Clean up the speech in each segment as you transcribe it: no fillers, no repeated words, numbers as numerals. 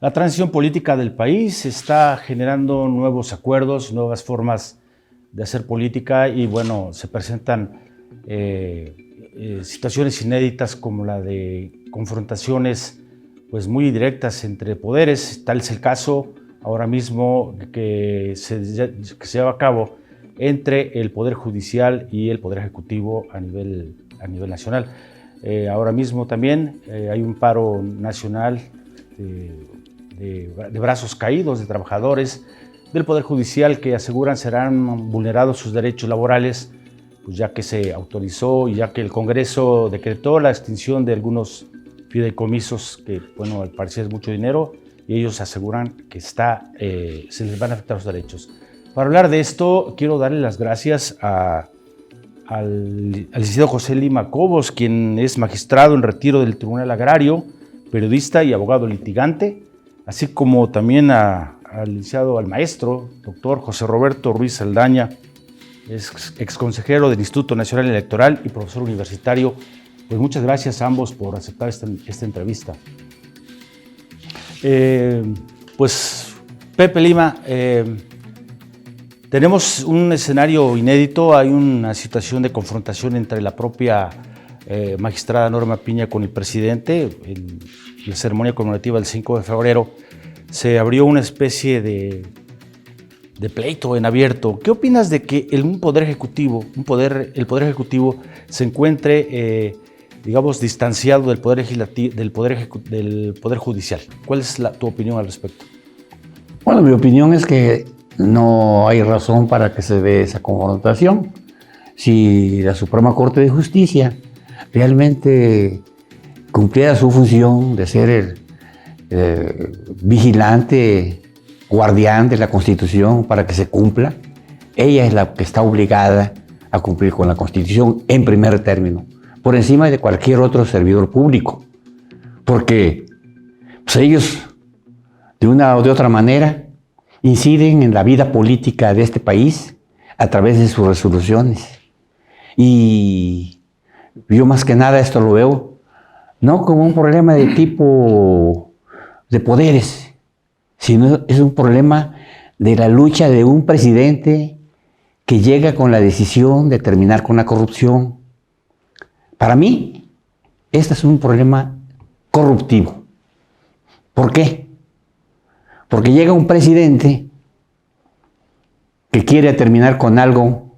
La transición política del país está generando nuevos acuerdos, nuevas formas de hacer política y bueno, se presentan situaciones inéditas como la de confrontaciones pues muy directas entre poderes. Tal es el caso ahora mismo que se lleva a cabo entre el Poder Judicial y el Poder Ejecutivo a nivel nacional. Ahora mismo también hay un paro nacional de brazos caídos de trabajadores del Poder Judicial que aseguran serán vulnerados sus derechos laborales, pues ya que se autorizó y ya que el Congreso decretó la extinción de algunos fideicomisos que, bueno, al parecer es mucho dinero y ellos aseguran que se les van a afectar los derechos. Para hablar de esto, quiero darle las gracias al licenciado José Lima Cobos, quien es magistrado en retiro del Tribunal Agrario, periodista y abogado litigante, así como también al maestro, doctor José Roberto Ruiz Saldaña, es exconsejero del Instituto Nacional Electoral y profesor universitario. Pues muchas gracias a ambos por aceptar esta entrevista. Pues Pepe Lima, tenemos un escenario inédito, hay una situación de confrontación entre la propia magistrada Norma Piña con el presidente. En la ceremonia conmemorativa del 5 de febrero se abrió una especie de pleito en abierto. ¿Qué opinas de que el Poder Ejecutivo se encuentre, digamos, distanciado del Poder Legislativo, del Poder Judicial? ¿Cuál es tu opinión al respecto? Bueno, mi opinión es que no hay razón para que se dé esa confrontación. Si la Suprema Corte de Justicia realmente cumpliera su función de ser el vigilante, guardián de la Constitución para que se cumpla, ella es la que está obligada a cumplir con la Constitución en primer término, por encima de cualquier otro servidor público, porque pues, ellos de una o de otra manera inciden en la vida política de este país a través de sus resoluciones. Y yo más que nada esto lo veo no como un problema de tipo de poderes, sino es un problema de la lucha de un presidente que llega con la decisión de terminar con la corrupción. Para mí, este es un problema corruptivo. ¿Por qué? Porque llega un presidente que quiere terminar con algo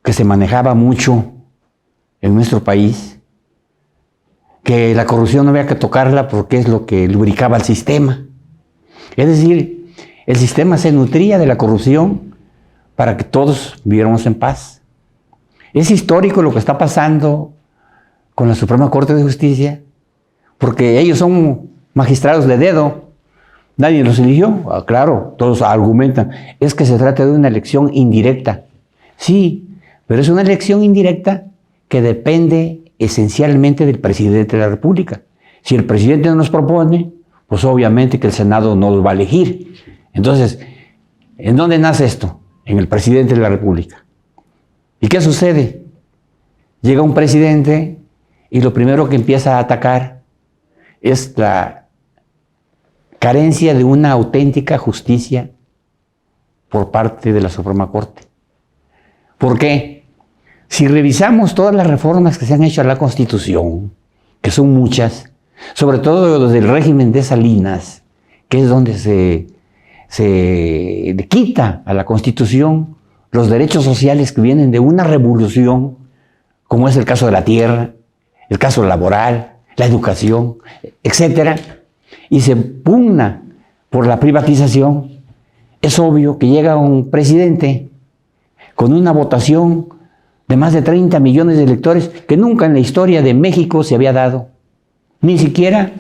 que se manejaba mucho en nuestro país, que la corrupción no había que tocarla porque es lo que lubricaba el sistema. Es decir, el sistema se nutría de la corrupción para que todos viviéramos en paz. Es histórico lo que está pasando con la Suprema Corte de Justicia, porque ellos son magistrados de dedo. Nadie los eligió. Claro, todos argumentan, es que se trata de una elección indirecta. Sí, pero es una elección indirecta que depende esencialmente del presidente de la República. Si el presidente no nos propone, pues obviamente que el Senado no los va a elegir. Entonces, ¿en dónde nace esto? En el presidente de la República. ¿Y qué sucede? Llega un presidente y lo primero que empieza a atacar es la carencia de una auténtica justicia por parte de la Suprema Corte. ¿Por qué? Si revisamos todas las reformas que se han hecho a la Constitución, que son muchas, sobre todo desde el régimen de Salinas, que es donde se le quita a la Constitución los derechos sociales que vienen de una revolución, como es el caso de la tierra, el caso laboral, la educación, etcétera, y se pugna por la privatización, es obvio que llega un presidente con una votación de más de 30 millones de electores que nunca en la historia de México se había dado. Ni siquiera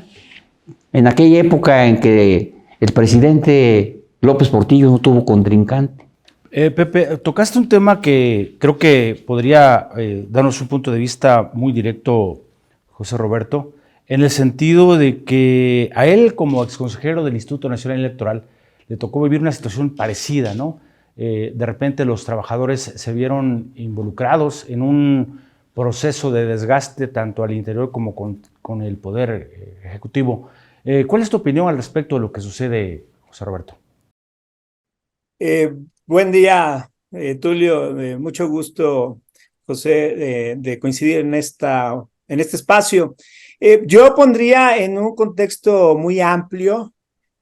en aquella época en que el presidente López Portillo no tuvo contrincante. Pepe, tocaste un tema que creo que podría darnos un punto de vista muy directo, José Roberto, en el sentido de que a él, como exconsejero del Instituto Nacional Electoral, le tocó vivir una situación parecida, ¿no? De repente los trabajadores se vieron involucrados en un proceso de desgaste tanto al interior como con el Poder Ejecutivo. ¿Cuál es tu opinión al respecto de lo que sucede, José Roberto? Buen día, Tulio. Mucho gusto, José, de coincidir en este espacio. Yo pondría en un contexto muy amplio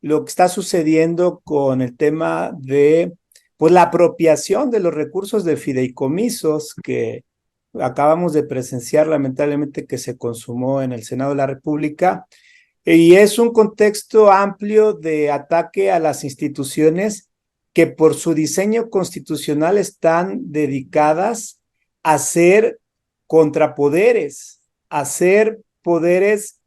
lo que está sucediendo con el tema de pues, la apropiación de los recursos de fideicomisos que acabamos de presenciar, lamentablemente, que se consumó en el Senado de la República. Y es un contexto amplio de ataque a las instituciones que por su diseño constitucional están dedicadas a ser contrapoderes, a ser poderes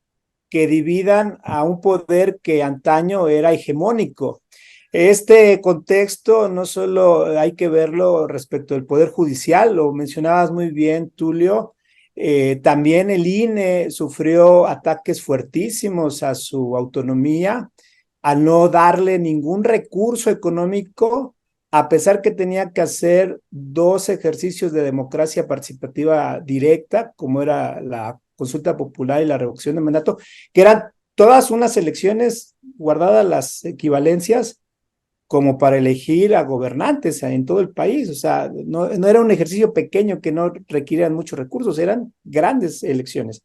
que dividan a un poder que antaño era hegemónico. Este contexto no solo hay que verlo respecto al Poder Judicial, lo mencionabas muy bien, Tulio, también el INE sufrió ataques fuertísimos a su autonomía, al no darle ningún recurso económico, a pesar que tenía que hacer 2 ejercicios de democracia participativa directa, como era la consulta popular y la revocación de mandato, que eran todas unas elecciones guardadas las equivalencias como para elegir a gobernantes en todo el país. O sea, no era un ejercicio pequeño que no requieran muchos recursos, eran grandes elecciones.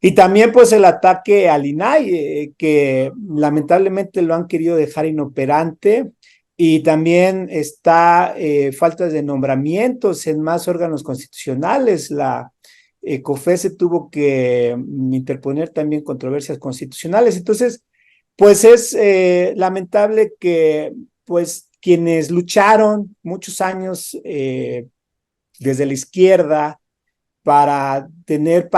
Y también pues el ataque al INAI, que lamentablemente lo han querido dejar inoperante, y también está falta de nombramientos en más órganos constitucionales. La COFECE tuvo que interponer también controversias constitucionales. Entonces, pues es lamentable que pues quienes lucharon muchos años desde la izquierda para tener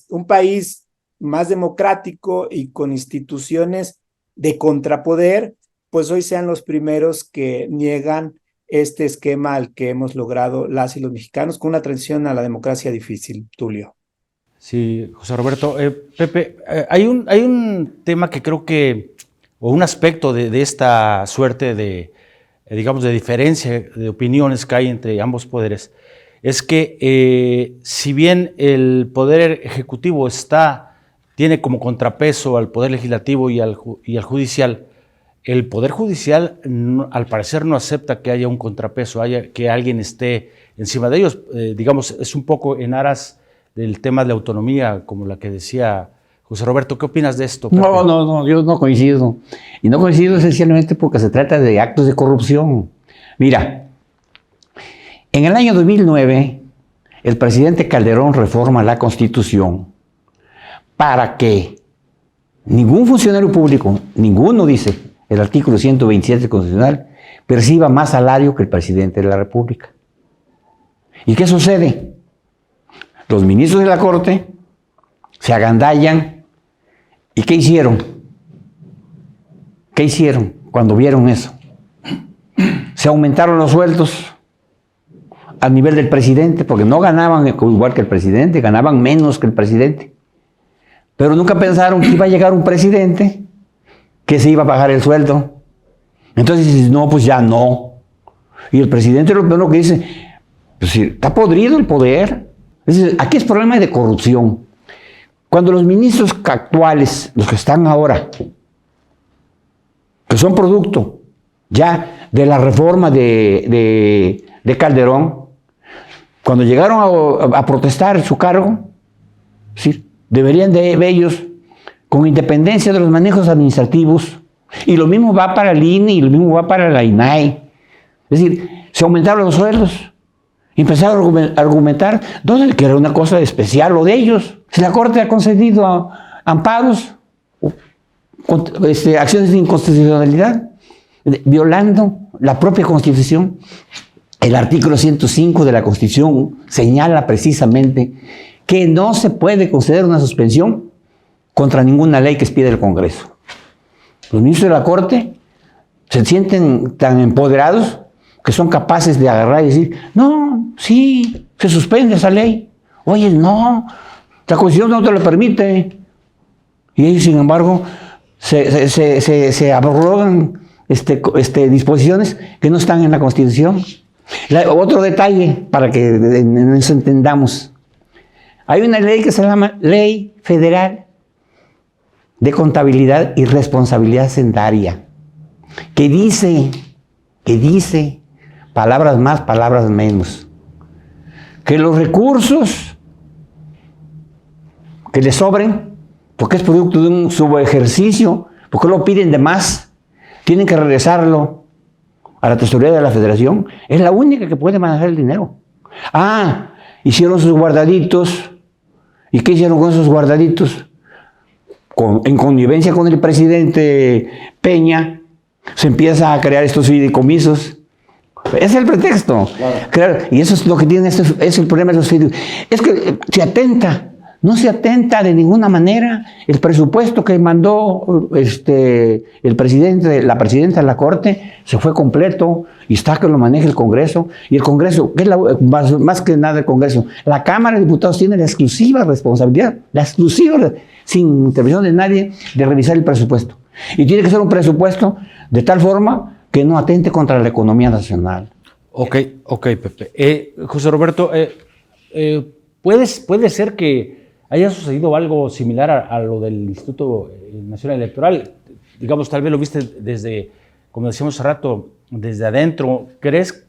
un país más democrático y con instituciones de contrapoder, pues hoy sean los primeros que niegan este esquema al que hemos logrado las y los mexicanos con una transición a la democracia difícil, Tulio. Sí, José Roberto. Pepe, hay un tema que creo que, o un aspecto de esta suerte de, digamos, de diferencia de opiniones que hay entre ambos poderes, es que si bien el Poder Ejecutivo tiene como contrapeso al Poder Legislativo y al Judicial, el Poder Judicial al parecer no acepta que haya un contrapeso, que alguien esté encima de ellos. Digamos, es un poco en aras del tema de la autonomía, como la que decía José Roberto. ¿Qué opinas de esto, Pepe? No, yo no coincido. Y no coincido esencialmente porque se trata de actos de corrupción. Mira, en el año 2009, el presidente Calderón reforma la Constitución para que ningún funcionario público, ninguno dice el artículo 127 constitucional, perciba más salario que el presidente de la República. ¿Y qué sucede? Los ministros de la Corte se agandallan. ¿Y qué hicieron? ¿Qué hicieron cuando vieron eso? Se aumentaron los sueldos al nivel del presidente, porque no ganaban igual que el presidente, ganaban menos que el presidente. Pero nunca pensaron que iba a llegar un presidente que se iba a bajar el sueldo. Entonces dices, no, pues ya no. Y el presidente lo primero que dice, pues está podrido el poder. Es decir, aquí es problema de corrupción. Cuando los ministros actuales, los que están ahora, que son producto ya de la reforma de Calderón, cuando llegaron a protestar su cargo, ¿sí?, deberían de ellos, con independencia de los manejos administrativos, y lo mismo va para el INE y lo mismo va para la INAI. Es decir, se aumentaron los sueldos y empezaron a argumentar que era una cosa especial lo de ellos. Si la Corte ha concedido amparos, acciones de inconstitucionalidad, violando la propia Constitución. El artículo 105 de la Constitución señala precisamente que no se puede conceder una suspensión contra ninguna ley que expida el Congreso. Los ministros de la Corte se sienten tan empoderados que son capaces de agarrar y decir, no, sí, se suspende esa ley. Oye, no, la Constitución no te lo permite. Y ellos, sin embargo, se abrogan disposiciones que no están en la Constitución. Otro detalle para que nos entendamos. Hay una ley que se llama Ley Federal de contabilidad y responsabilidad hacendaria, que dice, palabras más, palabras menos, que los recursos que le sobren, porque es producto de un subejercicio, porque lo piden de más, tienen que regresarlo a la tesorería de la Federación, es la única que puede manejar el dinero. Ah, hicieron sus guardaditos. ¿Y qué hicieron con esos guardaditos? En connivencia con el presidente Peña, se empieza a crear estos fideicomisos. Ese es el pretexto. Claro. Y eso es lo que tiene, es el problema de los fideicomisos. Es que no se atenta de ninguna manera. El presupuesto que mandó el presidente, la presidenta de la Corte, se fue completo y está que lo maneja el Congreso. Y el Congreso, que es más que nada el Congreso, la Cámara de Diputados tiene la exclusiva responsabilidad, sin intervención de nadie, de revisar el presupuesto. Y tiene que ser un presupuesto de tal forma que no atente contra la economía nacional. Ok, Pepe. José Roberto, puede ser que haya sucedido algo similar a lo del Instituto Nacional Electoral. Digamos, tal vez lo viste desde, como decíamos hace rato, desde adentro.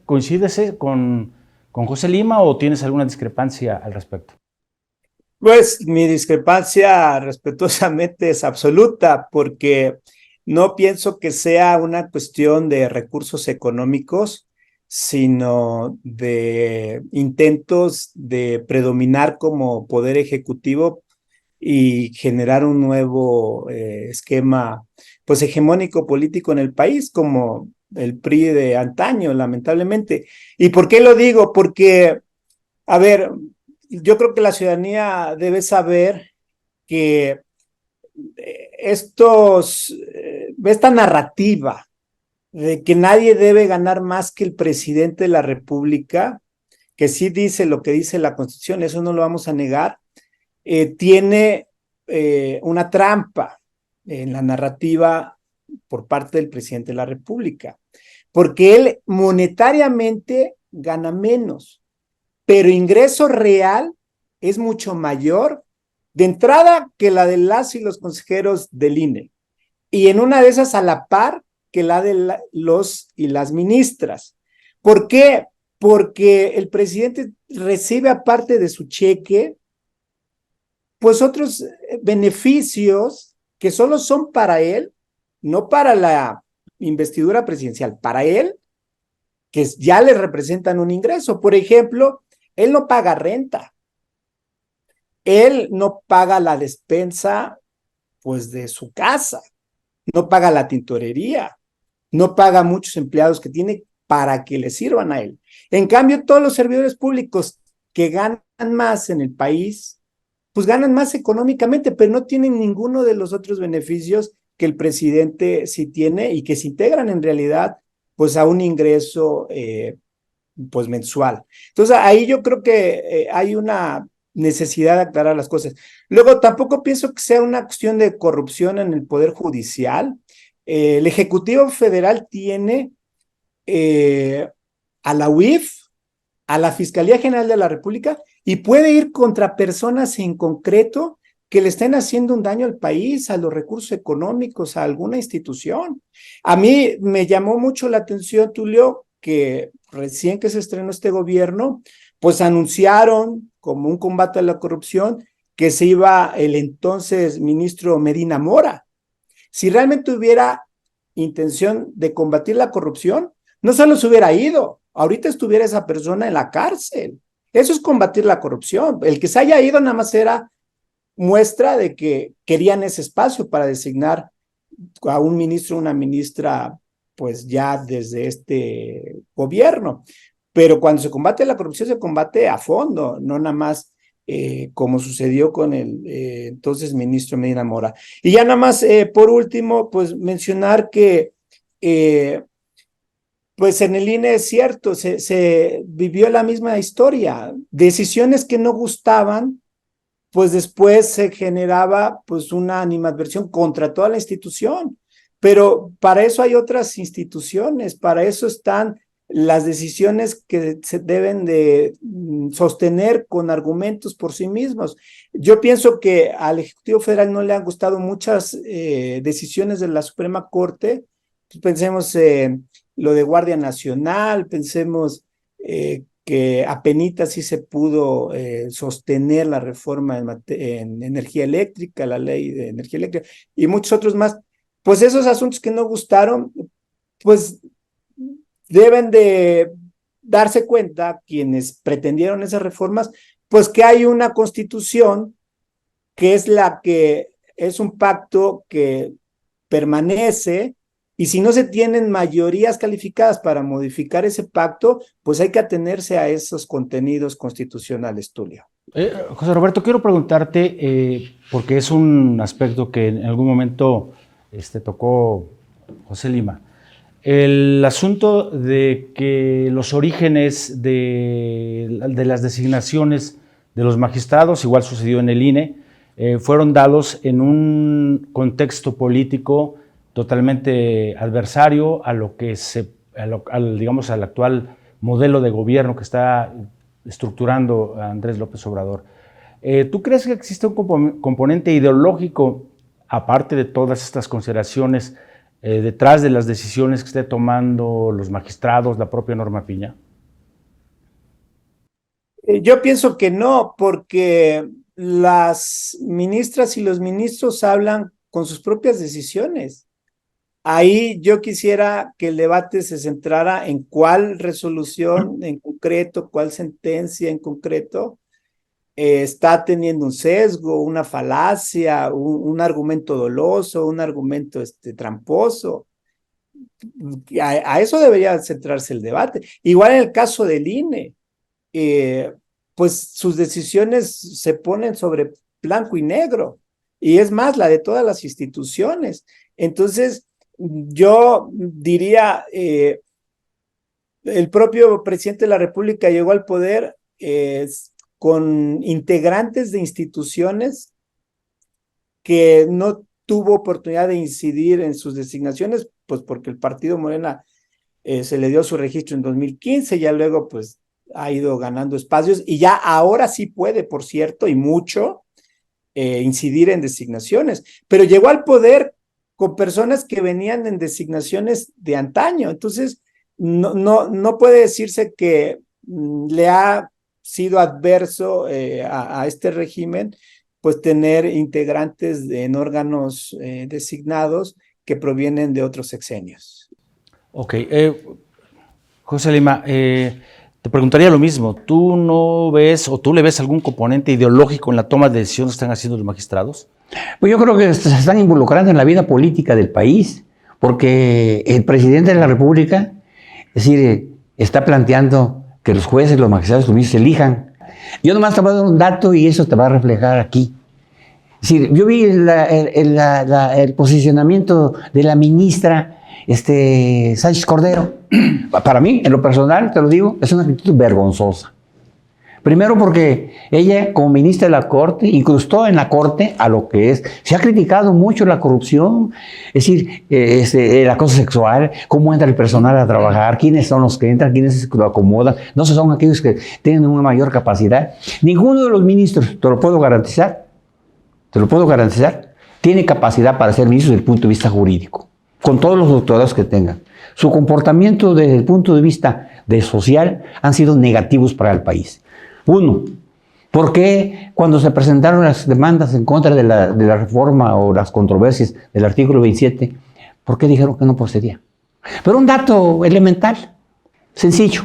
¿Coincides con José Lima o tienes alguna discrepancia al respecto? Pues mi discrepancia respetuosamente es absoluta, porque no pienso que sea una cuestión de recursos económicos, sino de intentos de predominar como poder ejecutivo y generar un nuevo esquema pues hegemónico político en el país, como el PRI de antaño, lamentablemente. ¿Y por qué lo digo? Porque, a ver, yo creo que la ciudadanía debe saber que esta narrativa de que nadie debe ganar más que el presidente de la República, que sí dice lo que dice la Constitución, eso no lo vamos a negar, tiene una trampa en la narrativa por parte del presidente de la República, porque él monetariamente gana menos, pero ingreso real es mucho mayor de entrada que la de las y los consejeros del INE, y en una de esas a la par que la de los y las ministras. ¿Por qué? Porque el presidente recibe, aparte de su cheque, pues otros beneficios que solo son para él, no para la investidura presidencial, para él, que ya le representan un ingreso. Por ejemplo, él no paga renta, él no paga la despensa, pues, de su casa, no paga la tintorería, no paga muchos empleados que tiene para que le sirvan a él. En cambio, todos los servidores públicos que ganan más en el país, pues ganan más económicamente, pero no tienen ninguno de los otros beneficios que el presidente sí tiene y que se integran en realidad pues a un ingreso pues mensual. Entonces ahí yo creo que hay una necesidad de aclarar las cosas. Luego tampoco pienso que sea una cuestión de corrupción en el Poder Judicial. El Ejecutivo Federal tiene a la UIF, a la Fiscalía General de la República, y puede ir contra personas en concreto que le estén haciendo un daño al país, a los recursos económicos, a alguna institución. A mí me llamó mucho la atención, Tulio, que recién que se estrenó este gobierno, pues anunciaron como un combate a la corrupción que se iba el entonces ministro Medina Mora. Si realmente hubiera intención de combatir la corrupción, no solo se hubiera ido, ahorita estuviera esa persona en la cárcel. Eso es combatir la corrupción. El que se haya ido nada más era muestra de que querían ese espacio para designar a un ministro o una ministra, pues ya desde este gobierno. Pero cuando se combate la corrupción, se combate a fondo, no nada más como sucedió con el entonces ministro Medina Mora. Y ya nada más, por último, pues mencionar que pues en el INE es cierto, se vivió la misma historia. Decisiones que no gustaban, pues después se generaba pues una animadversión contra toda la institución. Pero para eso hay otras instituciones, para eso están las decisiones que se deben de sostener con argumentos por sí mismos. Yo pienso que al Ejecutivo Federal no le han gustado muchas decisiones de la Suprema Corte. Pensemos lo de Guardia Nacional, pensemos que apenitas sí se pudo sostener la reforma en energía eléctrica, la ley de energía eléctrica, y muchos otros más. Pues esos asuntos que no gustaron, pues deben de darse cuenta quienes pretendieron esas reformas, pues que hay una constitución que es un pacto que permanece, y si no se tienen mayorías calificadas para modificar ese pacto, pues hay que atenerse a esos contenidos constitucionales, Tulio. José Roberto, quiero preguntarte, porque es un aspecto que en algún momento tocó José Lima, el asunto de que los orígenes de las designaciones de los magistrados, igual sucedió en el INE, fueron dados en un contexto político totalmente adversario a lo que digamos, al actual modelo de gobierno que está estructurando Andrés López Obrador. ¿Tú crees que existe un componente ideológico, aparte de todas estas consideraciones, detrás de las decisiones que esté tomando los magistrados, la propia Norma Piña? Yo pienso que no, porque las ministras y los ministros hablan con sus propias decisiones. Ahí yo quisiera que el debate se centrara en cuál resolución en concreto, cuál sentencia en concreto está teniendo un sesgo, una falacia, un argumento doloso, un argumento tramposo. A eso debería centrarse el debate. Igual en el caso del INE, pues sus decisiones se ponen sobre blanco y negro, y es más, la de todas las instituciones. Entonces, yo diría, el propio presidente de la República llegó al poder con integrantes de instituciones que no tuvo oportunidad de incidir en sus designaciones, pues porque el partido Morena se le dio su registro en 2015, ya luego pues ha ido ganando espacios, y ya ahora sí puede, por cierto, y mucho, incidir en designaciones, pero llegó al poder con personas que venían en designaciones de antaño. Entonces no puede decirse que le ha sido adverso a este régimen, pues tener integrantes en órganos designados que provienen de otros sexenios. Ok, José Lima, te preguntaría lo mismo. ¿Tú no ves o tú le ves algún componente ideológico en la toma de decisiones que están haciendo los magistrados? Pues yo creo que se están involucrando en la vida política del país, porque el presidente de la República, es decir, está planteando que los jueces, los magistrados, los ministros elijan. Yo nomás te voy a dar un dato y eso te va a reflejar aquí. Es decir, yo vi el posicionamiento de la ministra Sánchez Cordero. Para mí, en lo personal, te lo digo, es una actitud vergonzosa. Primero porque ella, como ministra de la Corte, incrustó en la Corte a lo que es. Se ha criticado mucho la corrupción, es decir, el acoso sexual, cómo entra el personal a trabajar, quiénes son los que entran, quiénes lo acomodan. No son aquellos que tienen una mayor capacidad. Ninguno de los ministros, te lo puedo garantizar, tiene capacidad para ser ministro desde el punto de vista jurídico, con todos los doctorados que tengan. Su comportamiento desde el punto de vista social han sido negativos para el país. Uno, ¿por qué cuando se presentaron las demandas en contra de la reforma o las controversias del artículo 27, por qué dijeron que no procedía? Pero un dato elemental, sencillo.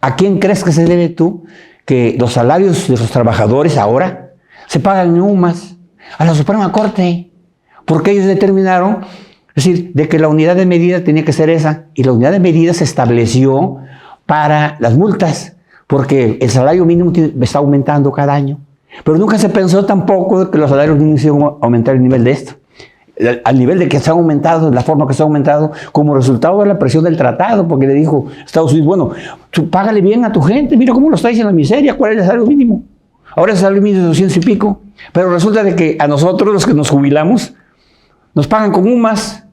¿A quién crees que se debe tú que los salarios de los trabajadores ahora se pagan en UMAS? A la Suprema Corte, porque ellos determinaron, es decir, de que la unidad de medida tenía que ser esa, y la unidad de medida se estableció para las multas, porque el salario mínimo está aumentando cada año. Pero nunca se pensó tampoco que los salarios mínimos iban a aumentar el nivel de esto. Al nivel de que se ha aumentado, de la forma que se ha aumentado, como resultado de la presión del tratado, porque le dijo Estados Unidos, bueno, tú págale bien a tu gente, mira cómo lo está diciendo la miseria, ¿cuál es el salario mínimo? Ahora el salario mínimo es 200 y pico, pero resulta de que a nosotros, los que nos jubilamos, nos pagan con UMAS.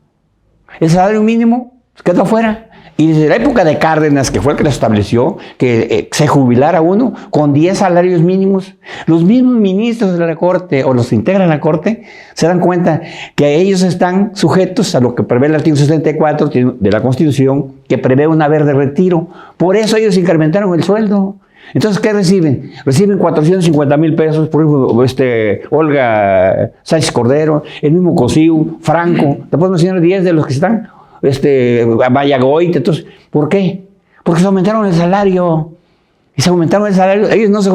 El salario mínimo queda afuera. Y desde la época de Cárdenas, que fue el que lo estableció, que se jubilara uno con 10 salarios mínimos, los mismos ministros de la Corte o los que integran la Corte se dan cuenta que ellos están sujetos a lo que prevé el artículo 74 de la Constitución, que prevé un haber de retiro. Por eso ellos incrementaron el sueldo. Entonces, ¿qué reciben? Reciben 450,000 pesos, por ejemplo, Olga Sánchez Cordero, el mismo Cosío, Franco, te puedo mencionar 10 de los que están, Vallagoit. Entonces, ¿por qué? Porque se aumentaron el salario. Y se aumentaron el salario. Ellos no se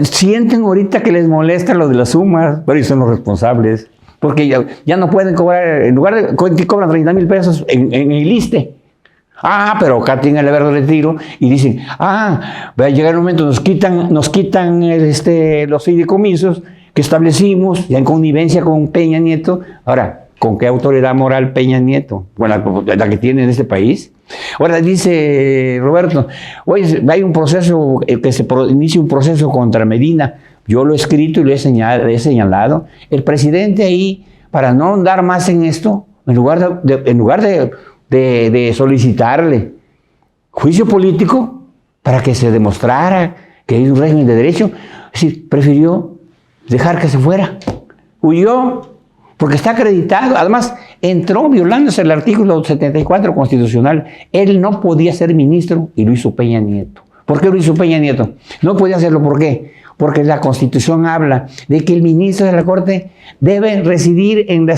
sienten ahorita que les molesta lo de las sumas, pero ellos son los responsables. Porque ya no pueden cobrar, en lugar de que cobran 30,000 pesos en el ISSSTE. Pero acá tienen el haber de retiro y dicen, va a llegar un momento, nos quitan los fideicomisos que establecimos ya en connivencia con Peña Nieto. Ahora, ¿con qué autoridad moral Peña Nieto? Bueno, la que tiene en este país. Ahora dice Roberto, oye, hay un proceso, que se inicia un proceso contra Medina. Yo lo he escrito y lo he señalado. El presidente ahí, para no andar más en esto, en lugar de solicitarle juicio político para que se demostrara que hay un régimen de derecho, es decir, prefirió dejar que se fuera. Huyó. Porque está acreditado, además entró violándose el artículo 74 constitucional. Él no podía ser ministro y lo hizo Peña Nieto. ¿Por qué lo hizo Peña Nieto? No podía hacerlo, ¿por qué? Porque la Constitución habla de que el ministro de la Corte debe residir en la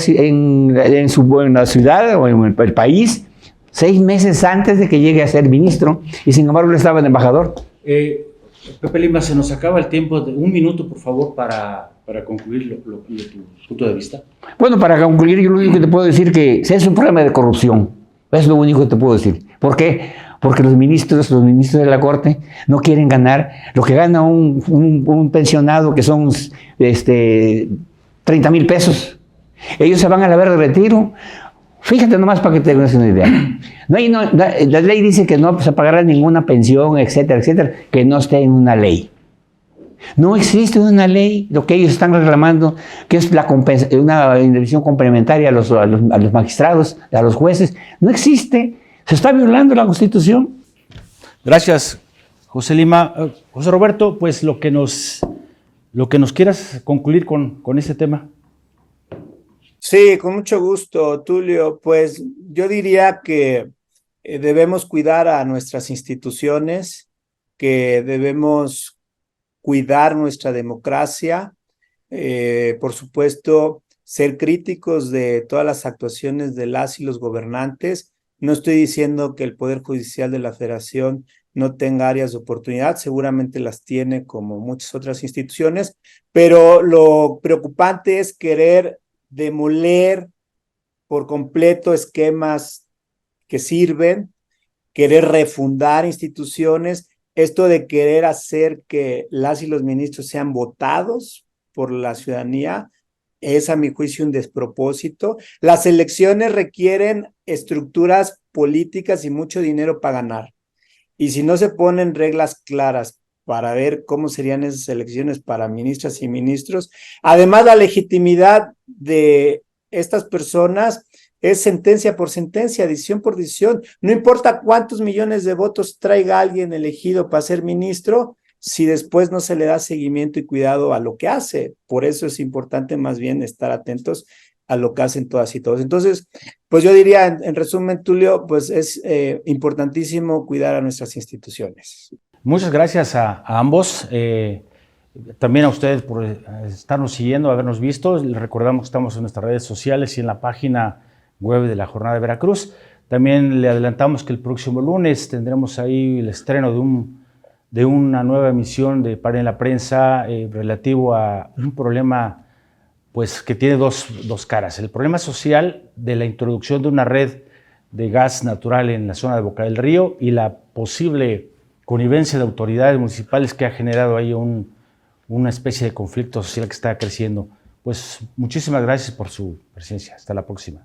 ciudad o en el país 6 meses antes de que llegue a ser ministro, y sin embargo él estaba de embajador. Pepe Lima, se nos acaba el tiempo. De 1 minuto, por favor, para concluir tu punto de vista. Bueno, para concluir, yo lo único que te puedo decir que es un problema de corrupción. Es lo único que te puedo decir. ¿Por qué? Porque los ministros de la Corte no quieren ganar lo que gana un pensionado, que son 30,000 pesos. Ellos se van al haber de retiro. Fíjate nomás para que te des una idea. La ley dice que no se pagará ninguna pensión, etcétera, etcétera, que no esté en una ley. No existe una ley, lo que ellos están reclamando, que es una indemnización complementaria a los magistrados, a los jueces. No existe, se está violando la Constitución. Gracias, José Lima. José Roberto, pues lo que nos quieras concluir con este tema. Sí, con mucho gusto, Tulio. Pues yo diría que debemos cuidar a nuestras instituciones, que debemos cuidar nuestra democracia, por supuesto, ser críticos de todas las actuaciones de las y los gobernantes. No estoy diciendo que el Poder Judicial de la Federación no tenga áreas de oportunidad, seguramente las tiene como muchas otras instituciones, pero lo preocupante es querer demoler por completo esquemas que sirven, querer refundar instituciones. Esto de querer hacer que las y los ministros sean votados por la ciudadanía es, a mi juicio, un despropósito. Las elecciones requieren estructuras políticas y mucho dinero para ganar. Y si no se ponen reglas claras para ver cómo serían esas elecciones para ministras y ministros, además la legitimidad de estas personas es sentencia por sentencia, decisión por decisión. No importa cuántos millones de votos traiga alguien elegido para ser ministro, si después no se le da seguimiento y cuidado a lo que hace. Por eso es importante más bien estar atentos a lo que hacen todas y todos. Entonces, pues yo diría, en resumen, Tulio, pues es importantísimo cuidar a nuestras instituciones. Muchas gracias a ambos. También a ustedes por estarnos siguiendo, habernos visto. Les recordamos que estamos en nuestras redes sociales y en la página web de la Jornada de Veracruz. También le adelantamos que el próximo lunes tendremos ahí el estreno de una nueva emisión de Para en la Prensa relativo a un problema pues, que tiene dos caras. El problema social de la introducción de una red de gas natural en la zona de Boca del Río y la posible connivencia de autoridades municipales que ha generado ahí una especie de conflicto social que está creciendo. Pues muchísimas gracias por su presencia. Hasta la próxima.